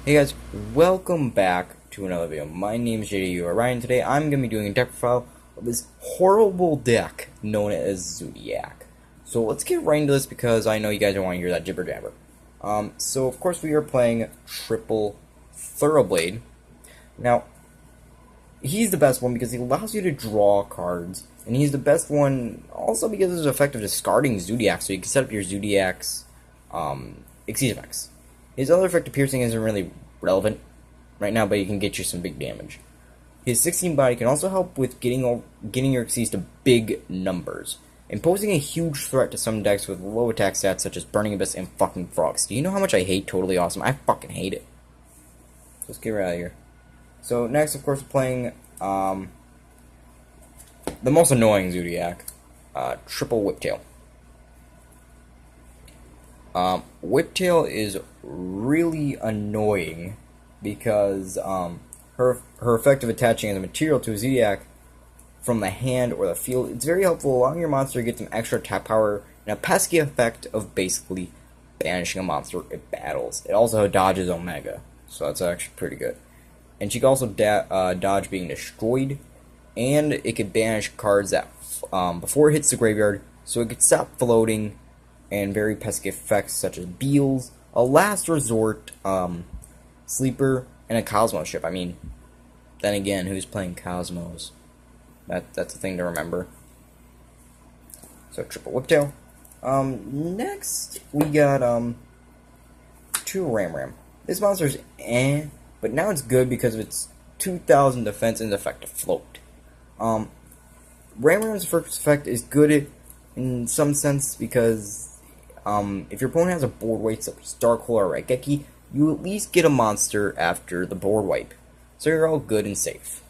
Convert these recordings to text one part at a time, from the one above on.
Hey guys, welcome back to another video. My name is JDU Ryan. Today I'm going to be doing a deck profile of this horrible deck known as ZOODIAC. So let's get right into this because I know you guys don't want to hear that jibber jabber. So of course we are playing Triple Thoroughblade. Now, he's the best one because he allows you to draw cards, and he's the best one also because it's effective discarding ZOODIAC, so you can set up your ZOODIAC's Exceed effects. His other effect of piercing isn't really relevant right now, but he can get you some big damage. His 16 body can also help with getting your Xyz to big numbers, and posing a huge threat to some decks with low attack stats such as Burning Abyss and fucking Frogs. Do you know how much I hate Totally Awesome? I fucking hate it. Let's get right out of here. So next, of course, we're playing the most annoying ZOODIAC, Triple Whiptail. Whiptail is really annoying because her effect of attaching as a material to a ZOODIAC from the hand or the field, it's very helpful, allowing your monster to get some extra tap power and a pesky effect of basically banishing a monster it battles. It also dodges Omega, so that's actually pretty good. And she can also dodge being destroyed, and it can banish cards that before it hits the graveyard, so it can stop floating, and very pesky effects such as Beals, a Last Resort, Sleeper, and a Cosmos ship. I mean, then again, who's playing Cosmos? That's a thing to remember. So Triple Whiptail. Next we got 2 Ram. This monster's but now it's good because of its 2000 defense and effective float. Ram's first effect is good in some sense because if your opponent has a board wipe such as Dark Hole or Raigeki, you at least get a monster after the board wipe, so you're all good and safe.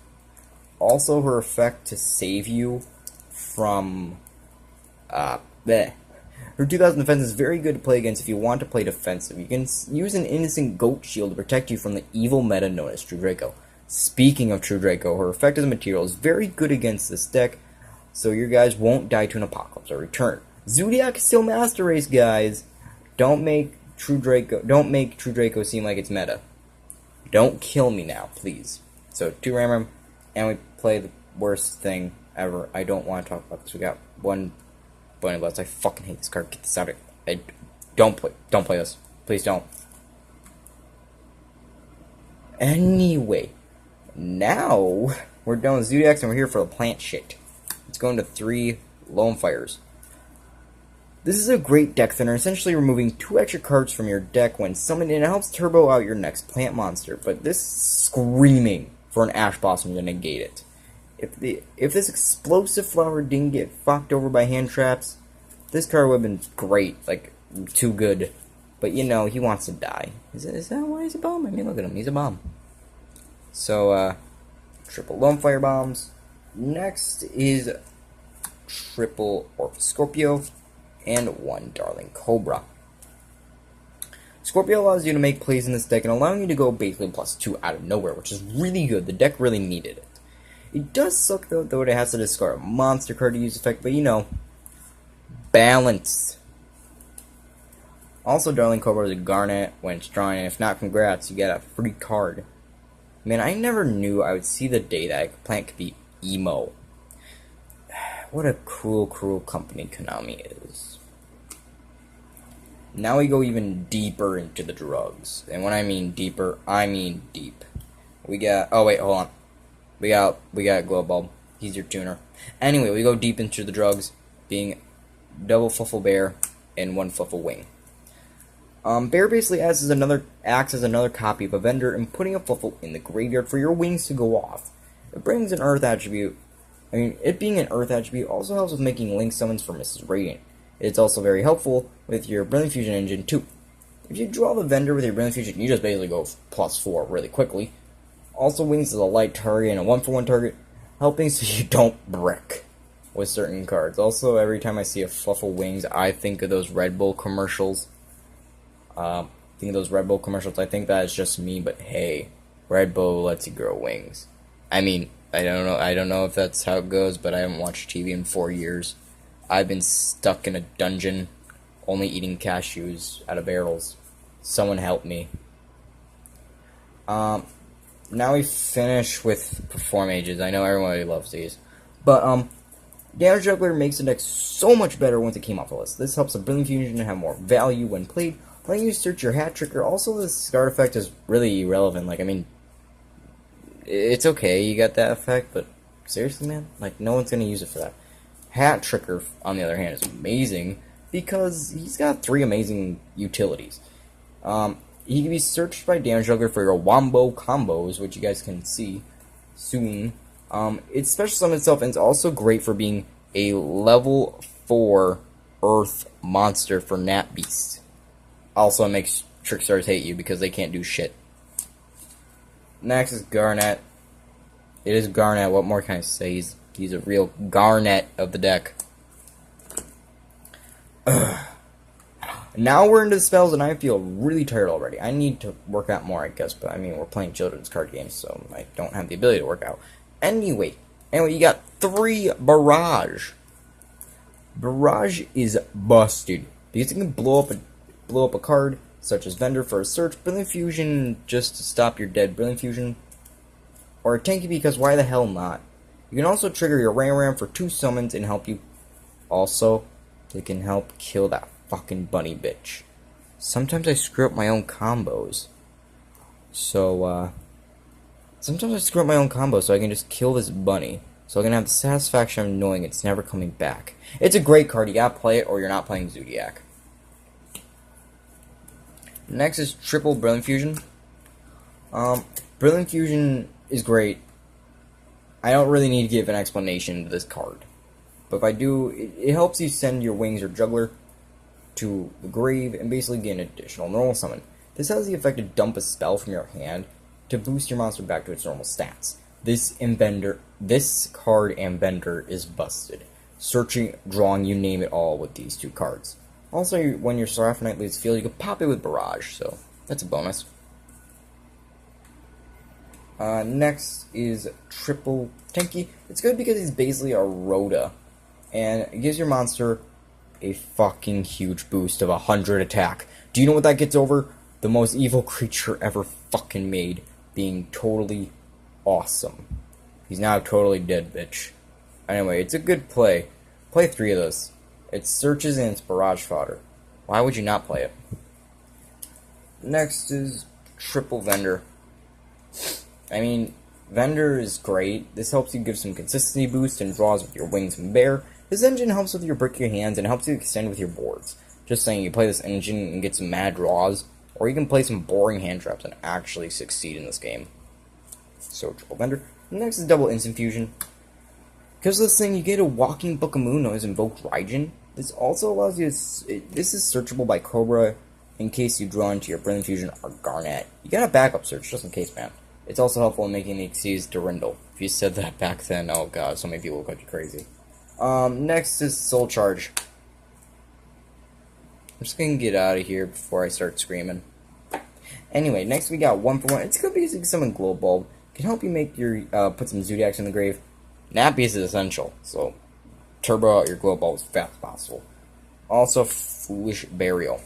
Also, her effect to save you from her 2000 defense is very good to play against if you want to play defensive. You can use an innocent goat shield to protect you from the evil meta known as True Draco. Speaking of True Draco, her effect as a material is very good against this deck, so your guys won't die to an apocalypse or return. ZOODIAC is still Master Race, guys. Don't make True Draco seem like it's meta. Don't kill me now, please. So 2 Ram, and we play the worst thing ever. I don't want to talk about this. We got 1 Bunny Blast. I fucking hate this card. Get this out of here. Don't play this. Please don't. Anyway, now we're done with ZOODIACs and we're here for the plant shit. Let's go into 3 Lone Fires. This is a great deck thinner, essentially removing 2 extra cards from your deck when summoned, and it helps turbo out your next plant monster. But this screaming for an Ash Blossom to negate it. If this explosive flower didn't get fucked over by hand traps, this card would have been great, like too good. But you know, he wants to die. Is that why he's a bomb? I mean, look at him, he's a bomb. So triple Lone Fire bombs. Next is triple Orpheus Scorpio and 1 Darling Cobra. Scorpio allows you to make plays in this deck and allowing you to go basically +2 out of nowhere, which is really good. The deck really needed it. It does suck though it has to discard a monster card to use effect, but you know, balanced. Also, Darling Cobra is a Garnet when it's drawn, and if not, congrats, you get a free card. Man, I never knew I would see the day that a plant could be emo. What a cruel, cruel company Konami is. Now we go even deeper into the drugs. And when I mean deeper, I mean deep. We got... Oh, wait, hold on. We got Glow Bulb. He's your tuner. Anyway, we go deep into the drugs, being double Fluffle Bear and 1 Fluffle Wing. Bear basically acts as another copy of a vendor and putting a Fluffle in the graveyard for your wings to go off. It brings an Earth attribute. I mean, it being an Earth attribute also helps with making Link summons for Mrs. Radiant. It's also very helpful with your Brilliant Fusion engine too. If you draw the vendor with your Brilliant Fusion, you just basically go +4 really quickly. Also, Wings is a light target and a 1-for-1 target, helping so you don't brick with certain cards. Also, every time I see a Fluffle Wings, I think of those Red Bull commercials. I think that is just me, but hey, Red Bull lets you grow wings. I mean, I don't know if that's how it goes, but I haven't watched TV in 4 years. I've been stuck in a dungeon, only eating cashews out of barrels. Someone help me. Now we finish with Perform Ages. I know everybody loves these. But, Damage Juggler makes the deck so much better once it came off the list. This helps the Brilliant Fusion have more value when played, letting you search your Hat Tricker. Also, this card effect is really irrelevant. Like, I mean, it's okay, you got that effect, but seriously, man? Like, no one's gonna use it for that. Hat Tricker, on the other hand, is amazing because he's got 3 amazing utilities. He can be searched by Damage Juggler for your Wombo combos, which you guys can see soon. It's special summon itself, and it's also great for being a level 4 Earth monster for Nat Beast. Also, it makes Trickstars hate you because they can't do shit. Next is Garnet. It is Garnet. What more can I say? He's a real Garnet of the deck. Now we're into the spells, and I feel really tired already. I need to work out more, I guess, but I mean, we're playing children's card games, so I don't have the ability to work out. Anyway, you got 3 Barrage. Barrage is busted because it can blow up a card such as Vendor for a search, Brilliant Fusion just to stop your dead Brilliant Fusion, or a Tanky because why the hell not? You can also trigger your Ram for 2 summons and help you. Also, they can help kill that fucking bunny bitch. Sometimes I screw up my own combos, so sometimes I screw up my own combo so I can just kill this bunny. So I can have the satisfaction of knowing it's never coming back. It's a great card. You gotta play it or you're not playing ZOODIAC. Next is Triple Brilliant Fusion. Brilliant Fusion is great. I don't really need to give an explanation to this card. But if I do, it helps you send your Wings or Juggler to the grave and basically get an additional normal summon. This has the effect to dump a spell from your hand to boost your monster back to its normal stats. This card and Bender is busted. Searching, drawing, you name it all with these 2 cards. Also, when your Seraphonite leaves the field, you can pop it with Barrage, so that's a bonus. Next is Triple Tanky. It's good because he's basically a Rhoda, and it gives your monster a fucking huge boost of 100 attack. Do you know what that gets over? The most evil creature ever fucking made, being totally awesome. He's now totally dead, bitch. Anyway, it's a good play. Play 3 of those. It searches and it's barrage fodder. Why would you not play it? Next is Triple Vendor. I mean, Vendor is great. This helps you give some consistency boost and draws with your Wings and Bear. This engine helps with your Brick Your Hands and helps you extend with your boards. Just saying, you play this engine and get some mad draws, or you can play some boring hand traps and actually succeed in this game. So, Triple Vendor. Next is Double Instant Fusion. Because of this thing, you get a Walking Book of Moon Noise Invoke Raijin. This also allows you to... This is searchable by Cobra in case you draw into your Brilliant Fusion or Garnet. You got a backup search, just in case, man. It's also helpful in making the Xyz Durindle. If you said that back then, oh god, so many people will call you crazy. Next is Soul Charge. I'm just gonna get out of here before I start screaming. Anyway, next we got 1 for 1. It's good because you can summon Glow Bulb. It can help you make your, put some ZOODIACs in the grave. Nappies is essential, so turbo out your Glow Bulb as fast as possible. Also, Foolish Burial.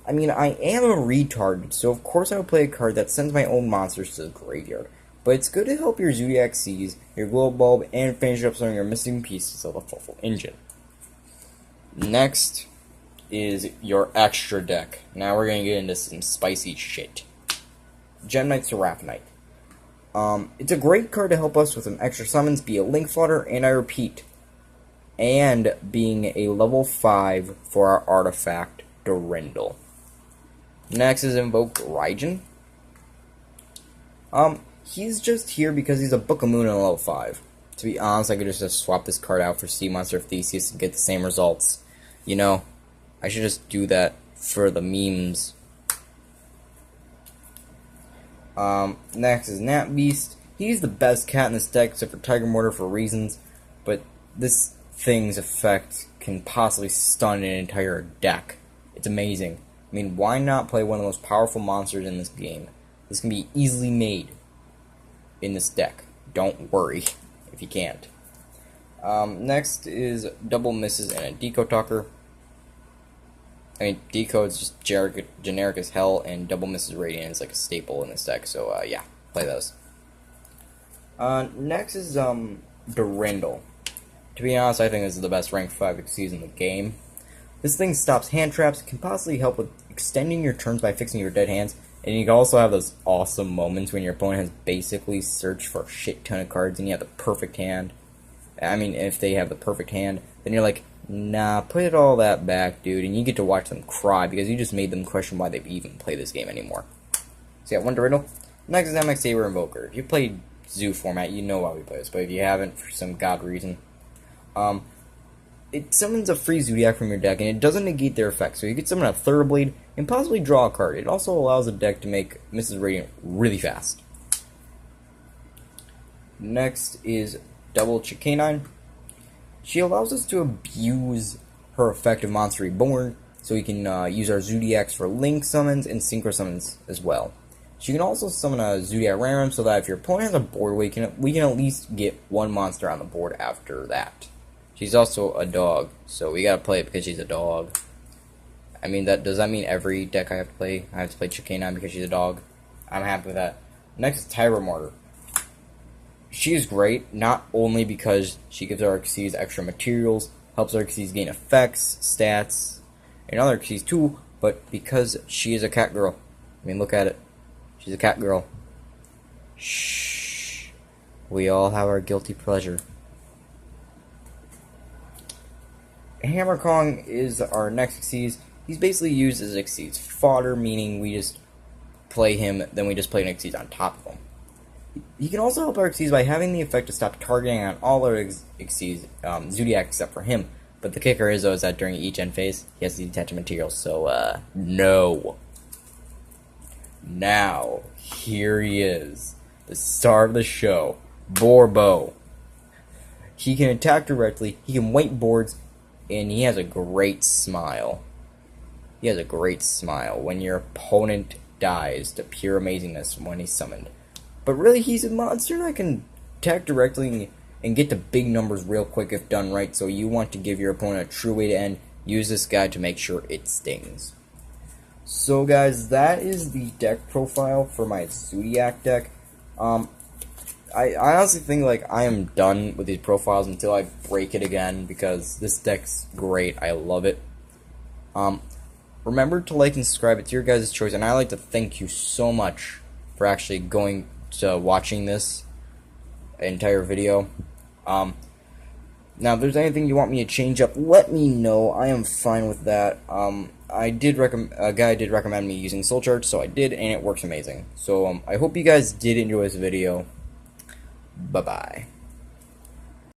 I mean, I am a retard, so of course I would play a card that sends my own monsters to the graveyard. But it's good to help your ZOODIAC Seize, your Glow Bulb, and finish up some of your missing pieces of a full engine. Next is your extra deck. Now we're going to get into some spicy shit. Gem Knight Seraphonite. It's a great card to help us with some extra summons, be a Link Flutter, and I repeat, and being a level 5 for our artifact, Durindle. Next is Invoke Raijin. He's just here because he's a Book of Moon in level 5. To be honest, I could just swap this card out for Sea Monster of Theseus and get the same results. You know, I should just do that for the memes. Next is Nat Beast. He's the best cat in this deck except for Tiger Mortar for reasons, but this thing's effect can possibly stun an entire deck. It's amazing. I mean, why not play one of the most powerful monsters in this game? This can be easily made in this deck. Don't worry if you can't. Next is Double Misses and a Deco Talker. I mean, Decode's just generic as hell, and Double Misses Radiant is like a staple in this deck, so yeah, play those. Next is Durandal. To be honest, I think this is the best rank 5 Xyz in the game. This thing stops hand traps, can possibly help with extending your turns by fixing your dead hands, and you can also have those awesome moments when your opponent has basically searched for a shit ton of cards and you have the perfect hand. I mean, if they have the perfect hand, then you're like, nah, put it all that back, dude, and you get to watch them cry because you just made them question why they even play this game anymore. So yeah, one Durandal. Next is MX Saber Invoker. If you played Zoo format, you know why we play this, but if you haven't, for some god reason, it summons a free Zoodiac from your deck, and it doesn't negate their effect, so you can summon a Thoroughblade and possibly draw a card. It also allows the deck to make Mrs. Radiant really fast. Next is Double Chicanine. She allows us to abuse her effective Monster Reborn, so we can use our Zoodiacs for Link summons and Synchro summons as well. She can also summon a Zoodiac random, so that if your opponent has a board, we can at least get one monster on the board after that. She's also a dog, so we gotta play it because she's a dog. I mean, does that mean every deck I have to play? I have to play Chicanine because she's a dog? I'm happy with that. Next is Tyra Martyr. She is great, not only because she gives our Xyz extra materials, helps our Xyz gain effects, stats, and other Xyz too, but because she is a cat girl. I mean, look at it. She's a cat girl. Shh. We all have our guilty pleasure. Hammer Kong is our next Xyz. He's basically used as Xyz fodder, meaning we just play him, then we just play an Xyz on top of him. He can also help our Xyz by having the effect to stop targeting on all our Xyz, Zoodiac except for him. But the kicker is, though, is that during each end phase, he has to detach materials, so, no. Now, here he is, the star of the show, Borbo. He can attack directly, he can wipe boards, and he has a great smile. He has a great smile when your opponent dies to pure amazingness when he's summoned. But really, he's a monster that can attack directly and get to big numbers real quick if done right, so you want to give your opponent a true way to end. Use this guy to make sure it stings. So guys, that is the deck profile for my Zoodiac deck. I honestly think like I am done with these profiles until I break it again because this deck's great. I love it. Remember to like and subscribe. It's your guys' choice, and I'd like to thank you so much for actually going to watching this entire video. Now, if there's anything you want me to change up, let me know. I am fine with that. A guy did recommend me using Soul Charge, so I did, and it works amazing. So I hope you guys did enjoy this video. Bye-bye.